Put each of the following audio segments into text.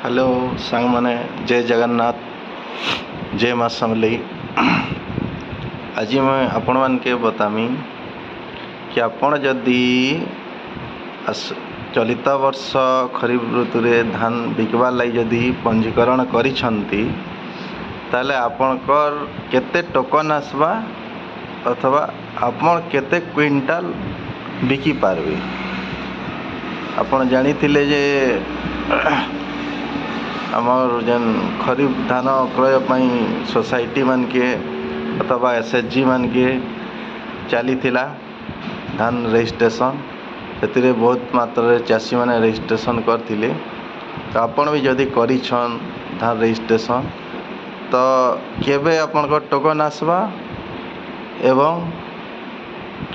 Hello सांग माने जय जगन्नाथ जय माँ समलेई। आज मैं आपण मान के बतामी कि आपण जदि चलित वर्ष खरीफ ऋतु रे धान बिकबार लगी जदि पंजीकरण करिछंती ताले आपणकर केते टोकन आसबा अथवा आपण केते क्विंटाल बिकी पारबे। आपण जानिथिले जे आमर जेन खरीफ धान क्रय पाई सोसाइटी मान के अथवा एसएचजी मान के चली धान रजिस्ट्रेशन से बहुत मात्रा चाषी मैंने रजिस्ट्रेशन करते। तो आपण भी जदि करिछन धान रजिस्ट्रेशन तो केबे आपन टोकन आसबा एवं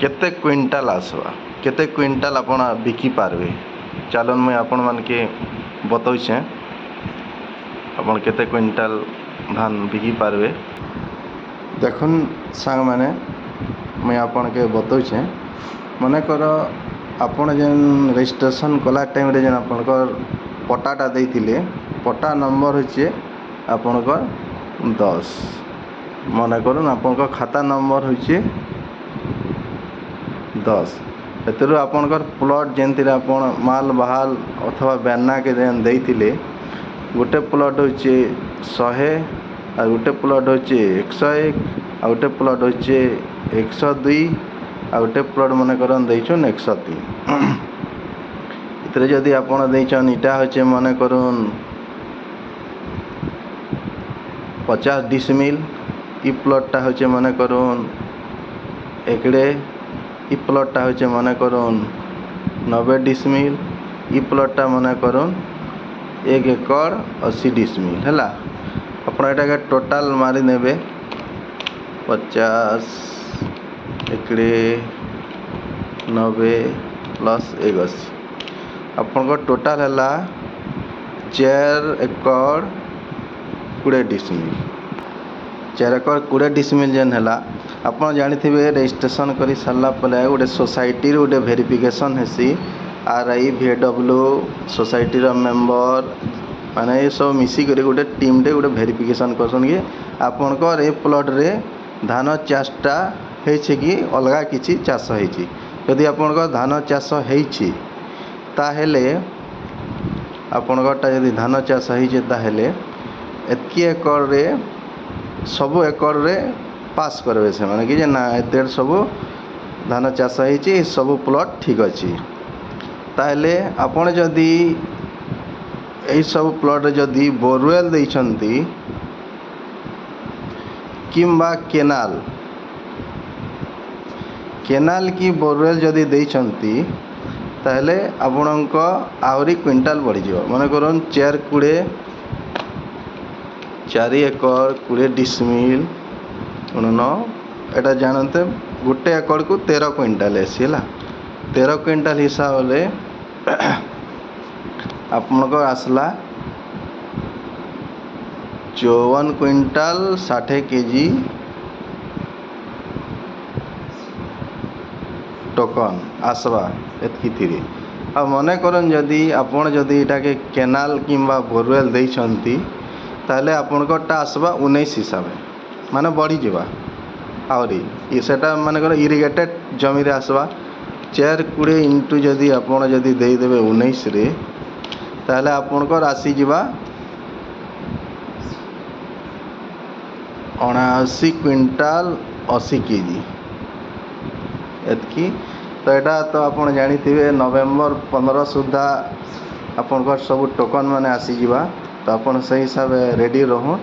केते क्विंटाल आसबा केते क्विंटाल आपण बिकी पारबे। चलन मुझे आपण मान के बतौछे आपण केते क्विंटाल धान बिकी पारबे। देखुन सांग माने मुझे आपण के बतौछे मने कर आपण जेन रजिस्ट्रेशन कला टाइम रे जेन आपनकर पट्टाटा देइथिले पट्टा नंबर होचे आपनकर 10 मने करन आपनकर खाता नंबर होचे 10 एतरो आपनकर प्लॉट जेनतिरे आपण माल बहाल अथवा बेन्ना के जेन देइथिले गोटे प्लॉट होचे 100 और गोटे प्लॉट होचे 101 और गोटे प्लॉट होचे 102 और गोटे प्लॉट मन करन देइछन 103। इतरे जदि आपण देइछन इटा होचे मन करन 50 डिसमिल ई प्लॉटटा होचे मन करन एकड़े ई प्लॉटटा होचे मन करन 90 डिसमिल ई प्लॉटटा मन करन 1 एकड़ 80 डिसमिल है। आप टोटाल मारी नेबे 50 एकड़े 90 प्लस 180 आपन टोटाल है 4 एकड़ 20 डिसमिल 4 एकड़ 20 डिसमिल जेन है आप जानी रजिस्ट्रेशन कर सारा परे गोटे सोसाइटी गोटे वेरिफिकेशन हेसी RI VW सोसाइटी मेंबर माने ये सब मिसिक गोटे टीम टे गोटे वेरिफिकेशन करसन कि आपनकर ए प्लॉट रे धान चाषटा हेछि कि अलगा किछि चाष हेछि। यदि आपनकर धान चाष हेछि ताहेले आपनकरटा यदि धान चाष हेछि ताहेले एतकी एकड़ रे सब एकड़ रे पास करबे से माने कि जे ना एते सब धान चाष हेछि सब प्लॉट ठीक अछि। ताहले आपण जदि यही सब प्लॉट जदि बोरवेल देइछंती किंबा केनाल की बोरवेल जदि देइछंती ताहले आपणक आवरी क्विंटाल बढ़ी जिवो। मन करन 4 एकड़ 20 डिसमिल एटा जानते गोटे एकड़ को 13 क्विंटाल एसीला 13 क्विंटाल हिसाब से आपनक आसला 54 क्विंटाल 60 केजी टोकन आसवा एतकी थी। अब मने करन जदि आपण जदि इटा के केनाल किंबा बोरवेल देइछंती ताले आपनकटा आसवा 19 हिसाब माने बढ़ी जिवा आवरी ये सेटा माने कर इरिगेटेड जमी रे आसवा 4 इंटू जदि आपण जदि दे देबे 19 रे ताले आपनकर आसी जिवा 79 क्विंटाल 80 केजी एतकी। तो यहाँ तो आपण जानिथिबे नवेम्बर 15 सुधा आपनकर सब टोकन माने आसी जिवा। तो आपण सही हिसाब रेडी रहूँ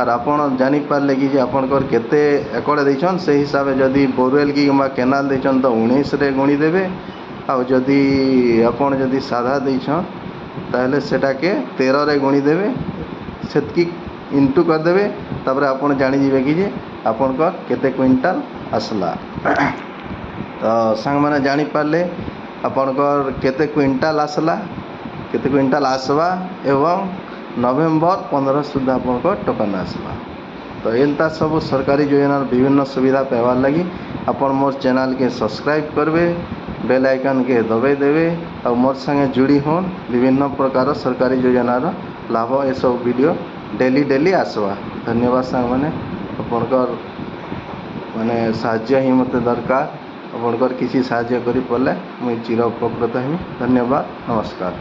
और आपण जानी पारले कि आपनकर केते एकड़ देइछन से हिसाब जदि बोरवेल की किंबा केनाल देइछन तो 19 रे गुणी देबे आ जदि आपण जदि साधा देइछन ताहले सेटा के 13 रे गुणी देबे सेतकी इंटू कर देबे तापर आपण जानि जिवे कि जे आपनकर केते क्विंटाल आसला। तो सांग माने जानी पारले आपनकर केते क्विंटाल आसला केते क्विंटाल आसवा एवं नवेम्बर 15 सुधा आपनकर टोकन आसला। तो एंता सब सरकारी योजना विभिन्न सुविधा पाइबार लगी अपन मोर चैनल के सब्सक्राइब करबे बेल आइकन के दबाई देवे और मोर संगे जुड़ी हों विभिन्न प्रकार सरकारी योजनार ଲାଭ ଏସବୁ ଭିଡ଼ିଓ ଡେଲି ଆସବା। ଧନ୍ୟବାଦ ସାଙ୍ଗମାନେ। ଆପଣଙ୍କର ମାନେ ସାହାଯ୍ୟ ହିଁ ମୋତେ ଦରକାର। ଆପଣଙ୍କର କିଛି ସାହାଯ୍ୟ କରିପାରିଲେ ମୁଇଁ ଚିର ଉପକୃତ ହେମି। ଧନ୍ୟବାଦ, ନମସ୍କାର।